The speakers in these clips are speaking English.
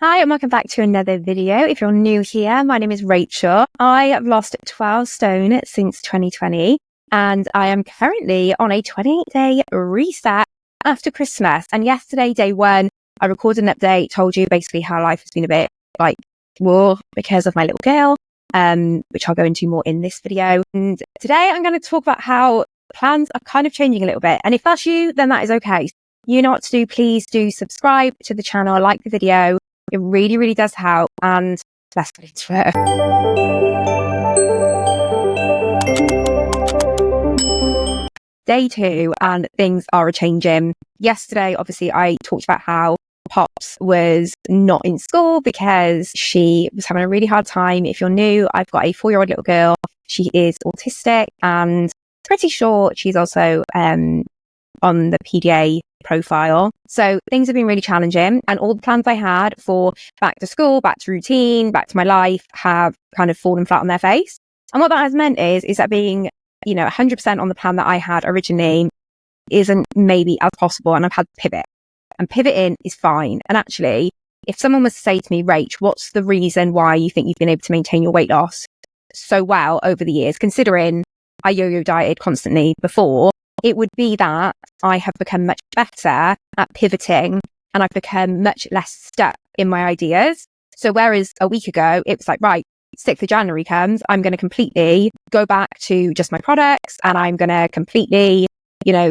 Hi, and welcome back to another video. If you're new here, my name is Rachel. I have lost 12 stone since 2020, and I am currently on a 28-day reset after Christmas. And yesterday, day one, I recorded an update, told you basically how life has been a bit like war because of my little girl, which I'll go into more in this video. And today I'm going to talk about how plans are kind of changing a little bit. And if that's you, then that is okay. You know what to do. Please do subscribe to the channel, like the video. It really, really does help. And let's get into it. Day two, and things are changing. Yesterday, obviously, I talked about how Pops was not in school because she was having a really hard time. If you're new, I've got a 4-year-old little girl. She is autistic and pretty sure she's also on the PDA profile. So things have been really challenging, and all the plans I had for back to school, back to routine, back to my life have kind of fallen flat on their face. And what that has meant is that being, 100% on the plan that I had originally isn't maybe as possible, and I've had to pivot. And pivoting is fine. And actually, if someone was to say to me, Rach, what's the reason why you think you've been able to maintain your weight loss so well over the years, considering I yo-yo dieted constantly before, it would be that I have become much better at pivoting, and I've become much less stuck in my ideas. So whereas a week ago, it was like, right, 6th of January comes, I'm going to completely go back to just my products, and I'm going to completely,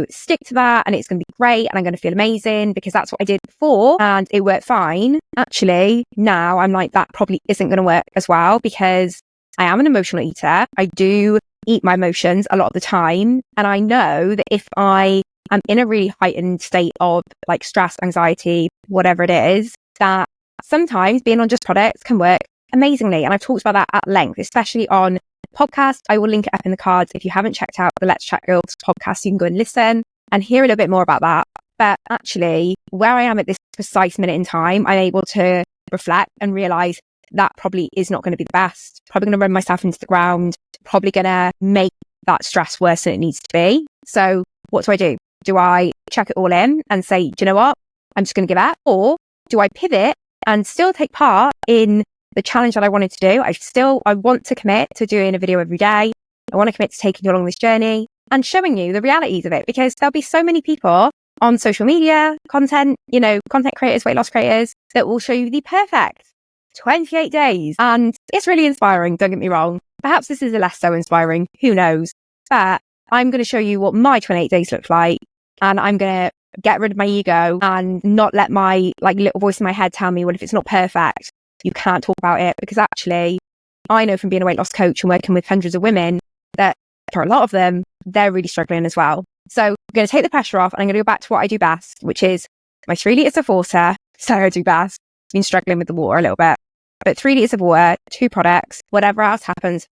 stick to that, and it's going to be great, and I'm going to feel amazing because that's what I did before and it worked fine. Actually, now I'm like, that probably isn't going to work as well because I am an emotional eater. I do eat my emotions a lot of the time. And I know that if I am in a really heightened state of like stress, anxiety, whatever it is, that sometimes being on just products can work amazingly. And I've talked about that at length, especially on podcast. I will link it up in the cards. If you haven't checked out the Let's Chat Girls podcast, you can go and listen and hear a little bit more about that. But actually, where I am at this precise minute in time, I'm able to reflect and realize that probably is not going to be the best. Probably going to run myself into the ground. Probably going to make that stress worse than it needs to be. So what do? Do I chuck it all in and say, do you know what? I'm just going to give up? Or do I pivot and still take part in the challenge that I wanted to do? I want to commit to doing a video every day. I want to commit to taking you along this journey and showing you the realities of it, because there'll be so many people on social media, content creators, weight loss creators that will show you the perfect 28 days. And it's really inspiring, don't get me wrong. Perhaps this is a less so inspiring, who knows? But I'm going to show you what my 28 days look like. And I'm going to get rid of my ego and not let my little voice in my head tell me, well, if it's not perfect, you can't talk about it. Because actually, I know from being a weight loss coach and working with hundreds of women that for a lot of them, they're really struggling as well. So I'm going to take the pressure off, and I'm going to go back to what I do best, which is my 3 litres of water. So I do best. Been struggling with the water a little bit. But 3 litres of water, 2 products, whatever else happens,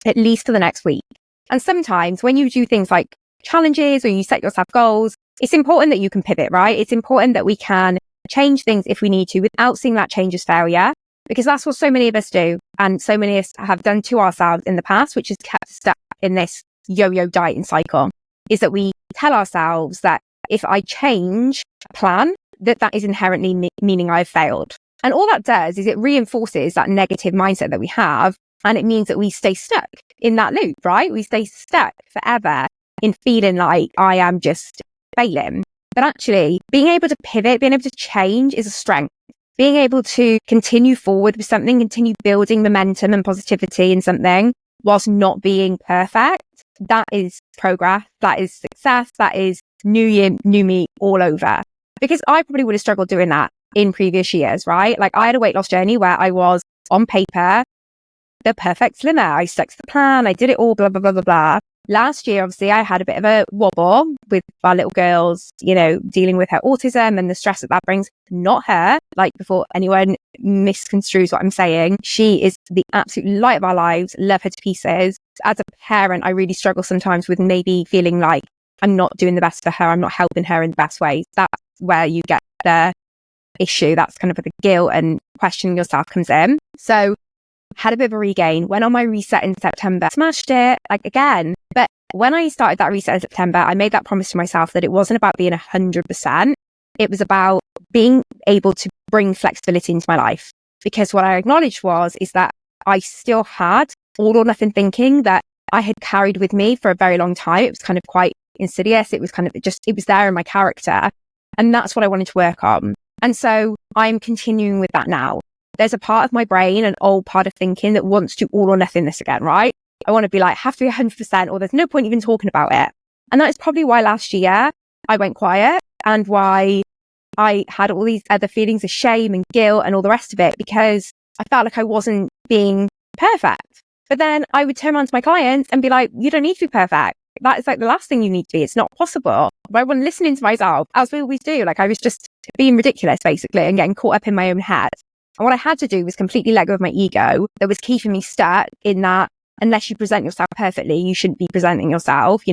at least for the next week. And sometimes when you do things like challenges or you set yourself goals, it's important that you can pivot, right? It's important that we can change things if we need to without seeing that change as failure, because that's what so many of us do. And so many of us have done to ourselves in the past, which has kept us stuck in this yo-yo dieting cycle, is that we tell ourselves that if I change a plan, that is inherently meaning I've failed. And all that does is it reinforces that negative mindset that we have. And it means that we stay stuck in that loop, right? We stay stuck forever in feeling like I am just failing. But actually, being able to pivot, being able to change is a strength. Being able to continue forward with something, continue building momentum and positivity in something whilst not being perfect, that is progress, that is success, that is new year, new me all over. Because I probably would have struggled doing that in previous years, right? Like I had a weight loss journey where I was on paper the perfect slimmer. I stuck to the plan. I did it all, blah, blah, blah, blah, blah. Last year, obviously, I had a bit of a wobble with our little girls, dealing with her autism and the stress that brings. Not her, like before anyone misconstrues what I'm saying. She is the absolute light of our lives, love her to pieces. As a parent, I really struggle sometimes with maybe feeling like I'm not doing the best for her. I'm not helping her in the best ways. That's where you get the issue. That's kind of where the guilt and questioning yourself comes in. So had a bit of a regain, went on my reset in September, smashed it again. But when I started that reset in September, I made that promise to myself that it wasn't about being 100%. It was about being able to bring flexibility into my life. Because what I acknowledged is that I still had all or nothing thinking that I had carried with me for a very long time. It was kind of quite insidious. It was kind of it was there in my character. And that's what I wanted to work on. And so I'm continuing with that now. There's a part of my brain, an old part of thinking that wants to all or nothing this again, right? I want to be like, have to be 100%, or there's no point even talking about it. And that is probably why last year I went quiet, and why I had all these other feelings of shame and guilt and all the rest of it, because I felt like I wasn't being perfect. But then I would turn around to my clients and be like, you don't need to be perfect. That is like the last thing you need to be. It's not possible. But I wasn't listening to myself, as we always do. Like, I was just being ridiculous, basically, and getting caught up in my own head. And what I had to do was completely let go of my ego that was keeping me stuck in that unless you present yourself perfectly, you shouldn't be presenting yourself.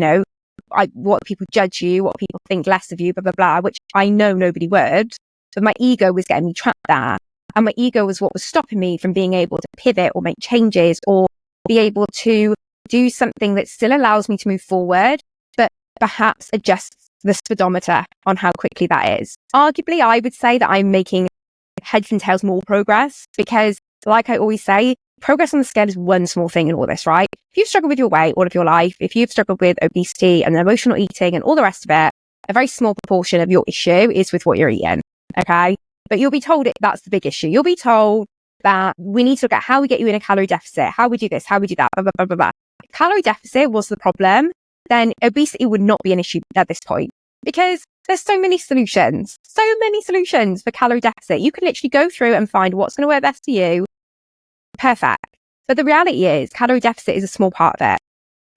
What people judge you, what people think less of you, blah, blah, blah, which I know nobody would. But my ego was getting me trapped there. And my ego was what was stopping me from being able to pivot or make changes or be able to do something that still allows me to move forward, but perhaps adjusts the speedometer on how quickly that is. Arguably, I would say that I'm making heads and tails more progress, because like I always say, progress on the scale is one small thing in all this, right? If you've struggled with your weight all of your life, if you've struggled with obesity and emotional eating and all the rest of it, a very small proportion of your issue is with what you're eating. Okay. But you'll be told that's the big issue. You'll be told that we need to look at how we get you in a calorie deficit, how we do this, how we do that, blah, blah, blah, blah, blah. If calorie deficit was the problem, then obesity would not be an issue at this point, because there's so many solutions for calorie deficit. You can literally go through and find what's going to work best for you. Perfect. But the reality is calorie deficit is a small part of it.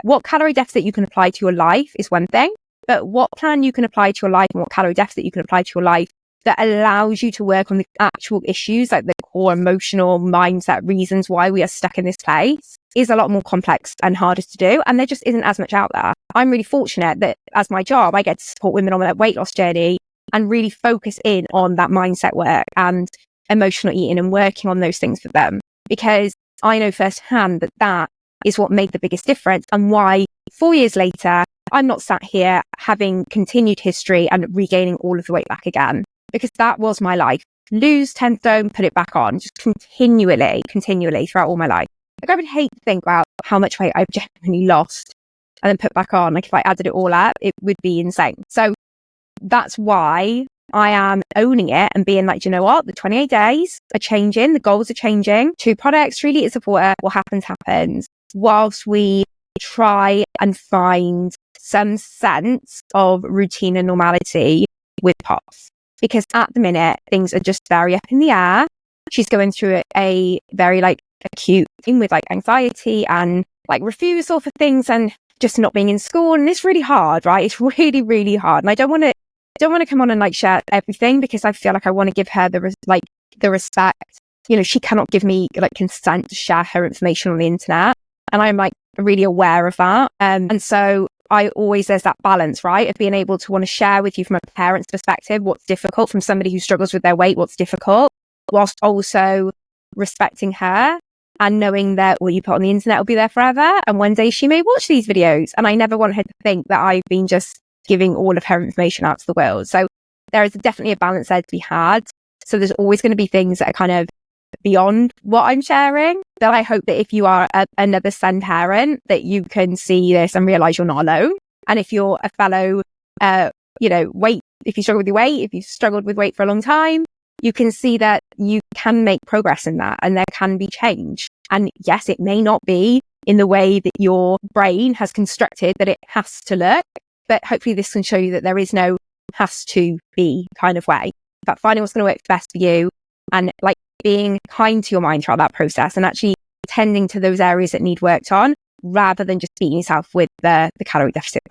What calorie deficit you can apply to your life is one thing, but what plan you can apply to your life and what calorie deficit you can apply to your life that allows you to work on the actual issues, like the core emotional mindset reasons why we are stuck in this place, is a lot more complex and harder to do. And there just isn't as much out there. I'm really fortunate that as my job, I get to support women on their weight loss journey and really focus in on that mindset work and emotional eating and working on those things for them. Because I know firsthand that that is what made the biggest difference, and why 4 years later, I'm not sat here having continued history and regaining all of the weight back again. Because that was my life. Lose 10 stone, put it back on, just continually throughout all my life. Like, I would hate to think about how much weight I've genuinely lost and then put back on. Like, if I added it all up, it would be insane. So that's why I am owning it and being like, do you know what? The 28 days are changing. The goals are changing. 2 products, 3 litres of water. What happens. Whilst we try and find some sense of routine and normality with Pops. Because at the minute, things are just very up in the air. She's going through a very acute thing with anxiety and refusal for things and just not being in school. And it's really hard, right? It's really, really hard. And I don't want to come on and share everything, because I feel like I want to give her the respect. She cannot give me consent to share her information on the internet. And I'm really aware of that. And so there's that balance, right? Of being able to want to share with you from a parent's perspective, what's difficult, from somebody who struggles with their weight, what's difficult, whilst also respecting her and knowing that what you put on the internet will be there forever. And one day she may watch these videos, and I never want her to think that I've been just giving all of her information out to the world. So there is definitely a balance there to be had. So there's always going to be things that are kind of beyond what I'm sharing, that I hope that if you are another son parent, that you can see this and realize you're not alone. And if you're a fellow, if you struggle with your weight, if you've struggled with weight for a long time, you can see that you can make progress in that and there can be change. And yes, it may not be in the way that your brain has constructed that it has to look, but hopefully this can show you that there is no has to be kind of way. But finding what's going to work best for you, and being kind to your mind throughout that process, and actually tending to those areas that need worked on, rather than just beating yourself with the calorie deficit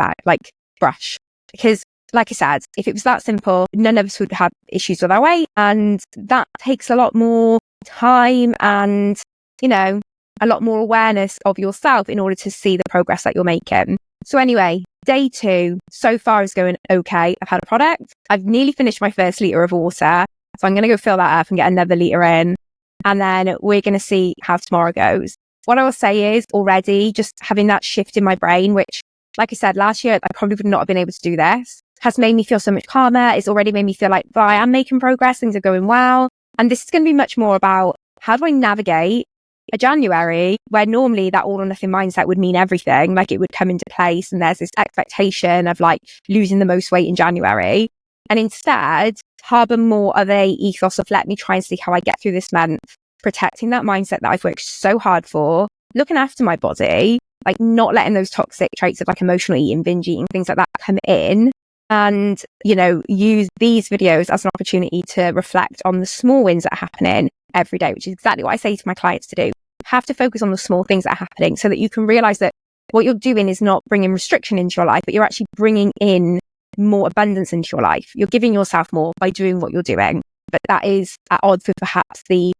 brush. Because like I said, if it was that simple, none of us would have issues with our weight, and that takes a lot more time and, a lot more awareness of yourself in order to see the progress that you're making. So anyway, day 2 so far is going okay. I've had a product. I've nearly finished my first litre of water. So I'm going to go fill that up and get another litre in. And then we're going to see how tomorrow goes. What I will say is already just having that shift in my brain, which, like I said, last year, I probably would not have been able to do this. has made me feel so much calmer. It's already made me feel like, well, I am making progress. Things are going well. And this is going to be much more about how do I navigate a January where normally that all or nothing mindset would mean everything, like it would come into place. And there's this expectation of like losing the most weight in January. And instead, harbor more of a ethos of let me try and see how I get through this month, protecting that mindset that I've worked so hard for, looking after my body, like not letting those toxic traits of like emotional eating, binge eating, things like that come in. And, use these videos as an opportunity to reflect on the small wins that are happening every day, which is exactly what I say to my clients to do. You have to focus on the small things that are happening so that you can realize that what you're doing is not bringing restriction into your life, but you're actually bringing in more abundance into your life. You're giving yourself more by doing what you're doing. But that is at odds with perhaps the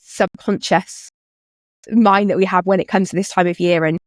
subconscious mind that we have when it comes to this time of year and,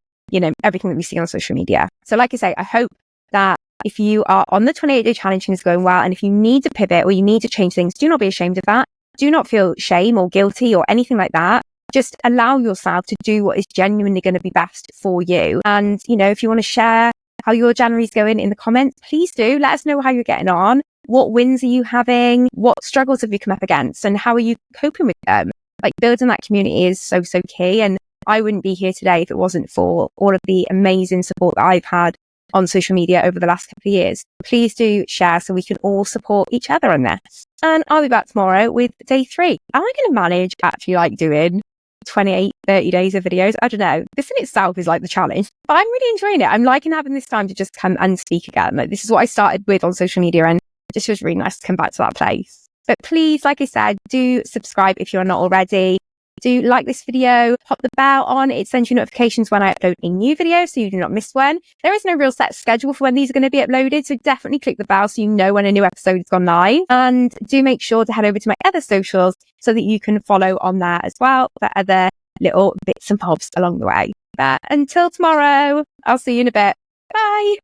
everything that we see on social media. So like I say, I hope that if you are on the 28-day challenge and it's going well, and if you need to pivot or you need to change things, do not be ashamed of that. Do not feel shame or guilty or anything like that. Just allow yourself to do what is genuinely going to be best for you. And, if you want to share how your January's going in the comments, please do. Let us know how you're getting on. What wins are you having? What struggles have you come up against? And how are you coping with them? Like building that community is so, so key. And I wouldn't be here today if it wasn't for all of the amazing support that I've had on social media over the last couple of years. Please do share so we can all support each other on this. And I'll be back tomorrow with day 3. Am I going to manage actually like doing 28, 30 days of videos? I don't know. This in itself is like the challenge, but I'm really enjoying it. I'm liking having this time to just come and speak again. Like this is what I started with on social media and it just was really nice to come back to that place. But please, like I said, do subscribe if you're not already. Do like this video, pop the bell on. It sends you notifications when I upload a new video so you do not miss one. There is no real set schedule for when these are going to be uploaded, so definitely click the bell so you know when a new episode has gone live. And do make sure to head over to my other socials so that you can follow on there as well for other little bits and bobs along the way. But until tomorrow, I'll see you in a bit. Bye.